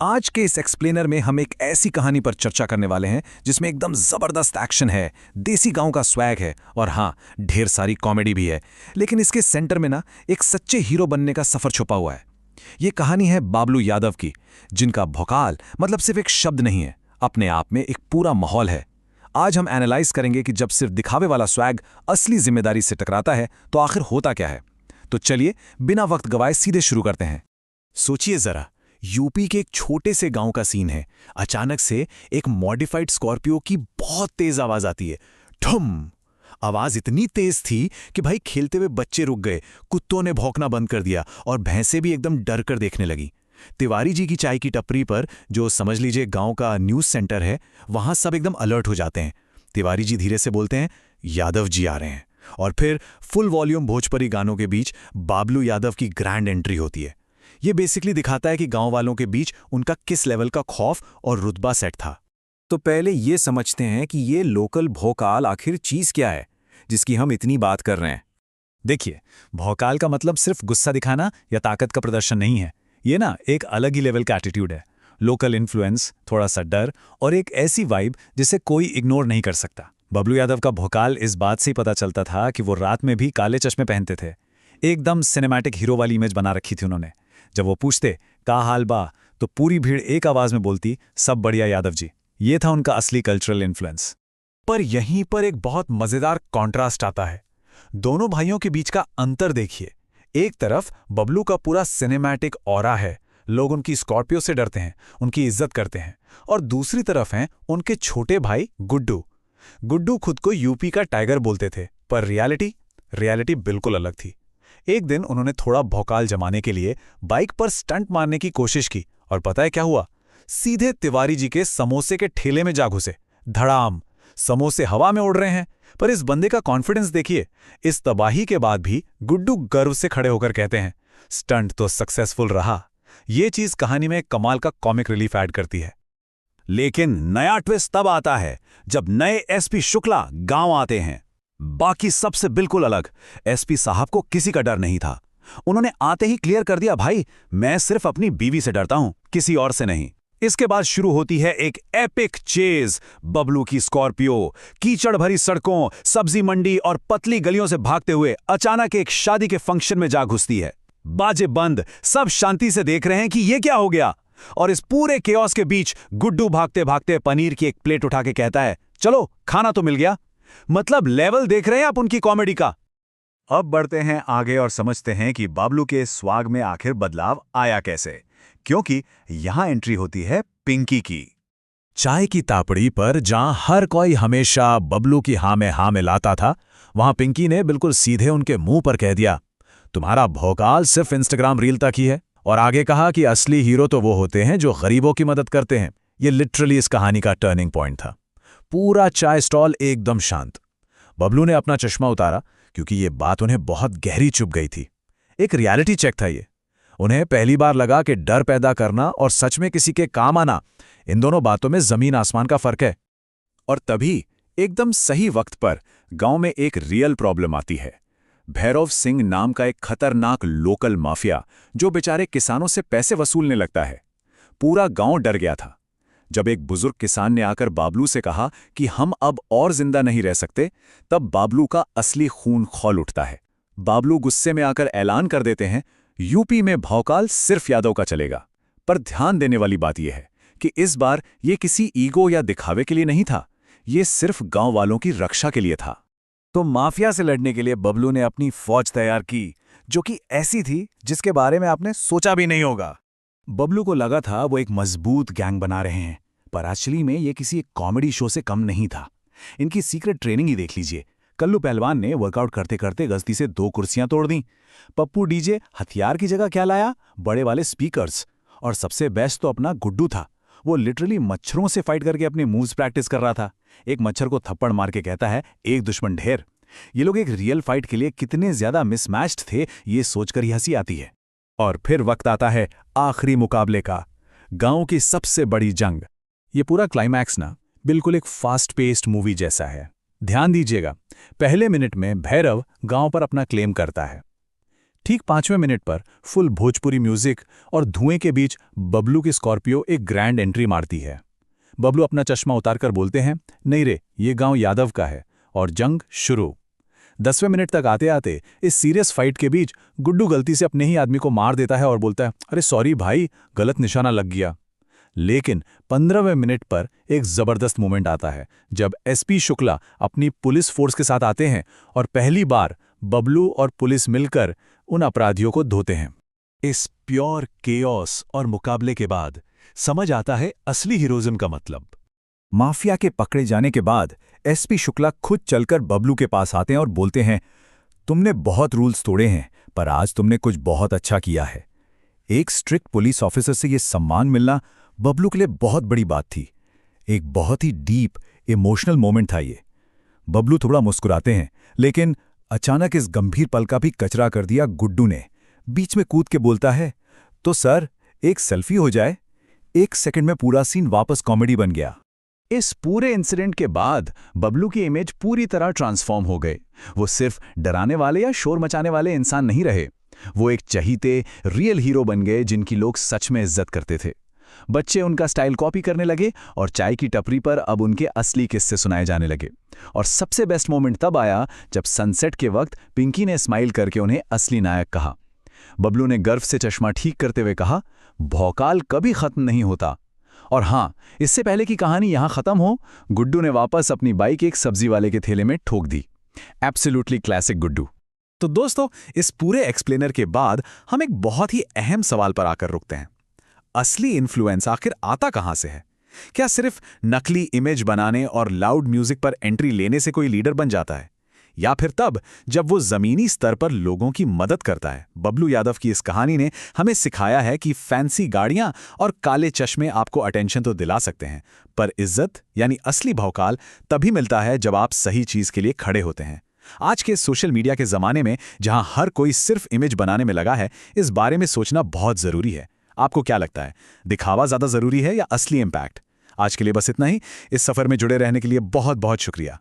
आज के इस एक्सप्लेनर में हम एक ऐसी कहानी पर चर्चा करने वाले हैं जिसमें एकदम जबरदस्त एक्शन है, देसी गांव का स्वैग है और हाँ, ढेर सारी कॉमेडी भी है। लेकिन इसके सेंटर में ना एक सच्चे हीरो बनने का सफर छुपा हुआ है। ये कहानी है बाबलू यादव की, जिनका भौकाल मतलब सिर्फ एक शब्द नहीं है, अपने आप में एक पूरा माहौल है। आज हम एनालाइज करेंगे कि जब सिर्फ दिखावे वाला स्वैग असली जिम्मेदारी से टकराता है तो आखिर होता क्या है। तो चलिए बिना वक्त गवाए सीधे शुरू करते हैं। सोचिए जरा, यूपी के एक छोटे से गांव का सीन है। अचानक से एक मॉडिफाइड स्कॉर्पियो की बहुत तेज आवाज आती है। ठुम! आवाज इतनी तेज थी कि भाई खेलते हुए बच्चे रुक गए, कुत्तों ने भौंकना बंद कर दिया और भैंसें भी एकदम डर कर देखने लगी। तिवारी जी की चाय की टपरी पर, जो समझ लीजिए गांव का न्यूज सेंटर है, वहां सब एकदम अलर्ट हो जाते हैं। तिवारी जी धीरे से बोलते हैं, यादव जी आ रहे हैं। और फिर फुल वॉल्यूम भोजपुरी गानों के बीच बाबलू यादव की ग्रैंड एंट्री होती है। ये बेसिकली दिखाता है कि गांव वालों के बीच उनका किस लेवल का खौफ और रुतबा सेट था। तो पहले ये समझते हैं कि ये लोकल भौकाल आखिर चीज क्या है जिसकी हम इतनी बात कर रहे हैं। देखिए, भौकाल का मतलब सिर्फ गुस्सा दिखाना या ताकत का प्रदर्शन नहीं है। ये ना एक अलग ही लेवल का एटीट्यूड है। लोकल इन्फ्लुएंस, थोड़ा सा डर और एक ऐसी वाइब जिसे कोई इग्नोर नहीं कर सकता। बबलू यादव का भौकाल इस बात से ही पता चलता था कि वो रात में भी काले चश्मे पहनते थे। एकदम सिनेमैटिक हीरो वाली इमेज बना रखी थी उन्होंने। जब वो पूछते का हाल बा, तो पूरी भीड़ एक आवाज में बोलती, सब बढ़िया यादव जी। ये था उनका असली कल्चरल इन्फ्लुएंस। पर यहीं पर एक बहुत मजेदार कॉन्ट्रास्ट आता है। दोनों भाइयों के बीच का अंतर देखिए। एक तरफ बबलू का पूरा सिनेमैटिक ऑरा है, लोग उनकी स्कॉर्पियो से डरते हैं, उनकी इज्जत करते हैं। और दूसरी तरफ हैं उनके छोटे भाई गुड्डू। गुड्डू खुद को यूपी का टाइगर बोलते थे, पर रियलिटी बिल्कुल अलग थी। एक दिन उन्होंने थोड़ा भौकाल जमाने के लिए बाइक पर स्टंट मारने की कोशिश की, और पता है क्या हुआ? सीधे तिवारी जी के समोसे के ठेले में जा घुसे। धड़ाम! समोसे हवा में उड़ रहे हैं। पर इस बंदे का कॉन्फिडेंस देखिए। इस तबाही के बाद भी गुड्डू गर्व से खड़े होकर कहते हैं, स्टंट तो सक्सेसफुल रहा। ये चीज कहानी में कमाल का कॉमिक रिलीफ ऐड करती है। लेकिन नया ट्विस्ट तब आता है जब नए एसपी शुक्ला गांव आते हैं। बाकी सबसे बिल्कुल अलग। एसपी साहब को किसी का डर नहीं था। उन्होंने आते ही क्लियर कर दिया, भाई मैं सिर्फ अपनी बीवी से डरता हूं, किसी और से नहीं। इसके बाद शुरू होती है एक एपिक चेज। बबलू की स्कॉर्पियो कीचड़ भरी सड़कों, सब्जी मंडी और पतली गलियों से भागते हुए अचानक एक शादी के फंक्शन में जा घुसती है। बाजे बंद, सब शांति से देख रहे हैं कि ये क्या हो गया। और इस पूरे केओस के बीच गुड्डू भागते भागते पनीर की एक प्लेट उठा के कहता है, चलो खाना तो मिल गया। मतलब लेवल देख रहे हैं आप उनकी कॉमेडी का। अब बढ़ते हैं आगे और समझते हैं कि बाबलू के स्वाग में आखिर बदलाव आया कैसे, क्योंकि यहां एंट्री होती है पिंकी की। चाय की तापड़ी पर जहां हर कोई हमेशा बबलू की हाँ में लाता था, वहां पिंकी ने बिल्कुल सीधे उनके मुंह पर कह दिया, तुम्हारा भौकाल सिर्फ इंस्टाग्राम रील तक ही है। और आगे कहा कि असली हीरो तो वो होते हैं जो गरीबों की मदद करते हैं। ये लिटरली इस कहानी का टर्निंग पॉइंट था। पूरा चाय स्टॉल एकदम शांत। बबलू ने अपना चश्मा उतारा, क्योंकि ये बात उन्हें बहुत गहरी चुभ गई थी। एक रियलिटी चेक था ये। उन्हें पहली बार लगा कि डर पैदा करना और सच में किसी के काम आना, इन दोनों बातों में जमीन आसमान का फर्क है। और तभी एकदम सही वक्त पर गांव में एक रियल प्रॉब्लम आती है। भैरव सिंह नाम का एक खतरनाक लोकल माफिया, जो बेचारे किसानों से पैसे वसूलने लगता है। पूरा गांव डर गया था। जब एक बुजुर्ग किसान ने आकर बाबलू से कहा कि हम अब और जिंदा नहीं रह सकते, तब बाबलू का असली खून खौल उठता है। बाबलू गुस्से में आकर ऐलान कर देते हैं, यूपी में भौकाल सिर्फ यादव का चलेगा। पर ध्यान देने वाली बात यह है कि इस बार ये किसी ईगो या दिखावे के लिए नहीं था, ये सिर्फ गांव वालों की रक्षा के लिए था। तो माफिया से लड़ने के लिए बबलू ने अपनी फौज तैयार की, जो कि ऐसी थी जिसके बारे में आपने सोचा भी नहीं होगा। बबलू को लगा था वो एक मजबूत गैंग बना रहे हैं, पर एक्चुअली में ये किसी कॉमेडी शो से कम नहीं था। इनकी सीक्रेट ट्रेनिंग ही देख लीजिए। कल्लू पहलवान ने वर्कआउट करते करते गलती से 2 कुर्सियां तोड़ दी। पप्पू डीजे हथियार की जगह क्या लाया? बड़े वाले स्पीकर्स। और सबसे बेस्ट तो अपना गुड्डू था। वो लिटरली मच्छरों से फाइट करके अपने मूव्स प्रैक्टिस कर रहा था। एक मच्छर को थप्पड़ मार के कहता है, एक दुश्मन ढेर। ये लोग एक रियल फाइट के लिए कितने ज्यादा मिसमैच्ड थे, ये सोचकर ही हंसी आती है। और फिर वक्त आता है आखिरी मुकाबले का, गांव की सबसे बड़ी जंग। ये पूरा क्लाइमैक्स ना बिल्कुल एक फास्ट पेस्ड मूवी जैसा है। ध्यान दीजिएगा, पहले मिनट में भैरव गांव पर अपना क्लेम करता है। ठीक 5वें मिनट पर फुल भोजपुरी म्यूजिक और धुएं के बीच बबलू की स्कॉर्पियो एक ग्रैंड एंट्री मारती है। बबलू अपना चश्मा उतारकर बोलते हैं, नहीं रे, ये गांव यादव का है, और जंग शुरू। 10वें मिनट तक आते आते इस सीरियस फाइट के बीच गुड्डू गलती से अपने ही आदमी को मार देता है और बोलता है, अरे सॉरी भाई, गलत निशाना लग गया। लेकिन 15वें मिनट पर एक जबरदस्त मोमेंट आता है जब एसपी शुक्ला अपनी पुलिस फोर्स के साथ आते हैं और पहली बार बबलू और पुलिस मिलकर उन अपराधियों को धोते हैं। इस प्योर केओस और मुकाबले के बाद समझ आता है असली हीरोइज्म का मतलब। माफिया के पकड़े जाने के बाद एसपी शुक्ला खुद चलकर बबलू के पास आते हैं और बोलते हैं, तुमने बहुत रूल्स तोड़े हैं, पर आज तुमने कुछ बहुत अच्छा किया है। एक स्ट्रिक्ट पुलिस ऑफिसर से यह सम्मान मिलना बबलू के लिए बहुत बड़ी बात थी। एक बहुत ही डीप इमोशनल मोमेंट था ये। बबलू थोड़ा मुस्कुराते हैं, लेकिन अचानक इस गंभीर पल का भी कचरा कर दिया गुड्डू ने। बीच में कूद के बोलता है, तो सर एक सेल्फी हो जाए। 1 सेकंड में पूरा सीन वापस कॉमेडी बन गया। इस पूरे इंसिडेंट के बाद बबलू की इमेज पूरी तरह ट्रांसफॉर्म हो गए। वो सिर्फ डराने वाले या शोर मचाने वाले इंसान नहीं रहे, वो एक चहीते रियल हीरो बन गए जिनकी लोग सच में इज्जत करते थे। बच्चे उनका स्टाइल कॉपी करने लगे और चाय की टपरी पर अब उनके असली किस्से सुनाए जाने लगे। और सबसे बेस्ट मोमेंट तब आया जब सनसेट के वक्त पिंकी ने स्माइल करके उन्हें असली नायक कहा। बबलू ने गर्व से चश्मा ठीक करते हुए कहा, भौकाल कभी खत्म नहीं होता। और हाँ, इससे पहले कि कहानी यहां खत्म हो, गुड्डू ने वापस अपनी बाइक एक सब्जी वाले के थैले में ठोक दी। Absolutely classic Guddu. तो दोस्तों, इस पूरे एक्सप्लेनर के बाद हम एक बहुत ही अहम सवाल पर आकर रुकते हैं। असली इन्फ्लुएंस आखिर आता कहां से है? क्या सिर्फ नकली इमेज बनाने और लाउड म्यूजिक पर एंट्री लेने से कोई लीडर बन जाता है, या फिर तब जब वो जमीनी स्तर पर लोगों की मदद करता है? बबलू यादव की इस कहानी ने हमें सिखाया है कि फैंसी गाड़ियां और काले चश्मे आपको अटेंशन तो दिला सकते हैं, पर इज्जत यानी असली भौकाल तभी मिलता है जब आप सही चीज के लिए खड़े होते हैं। आज के सोशल मीडिया के जमाने में जहां हर कोई सिर्फ इमेज बनाने में लगा है, इस बारे में सोचना बहुत जरूरी है। आपको क्या लगता है, दिखावा ज्यादा जरूरी है या असली इंपैक्ट? आज के लिए बस इतना ही। इस सफर में जुड़े रहने के लिए बहुत बहुत शुक्रिया।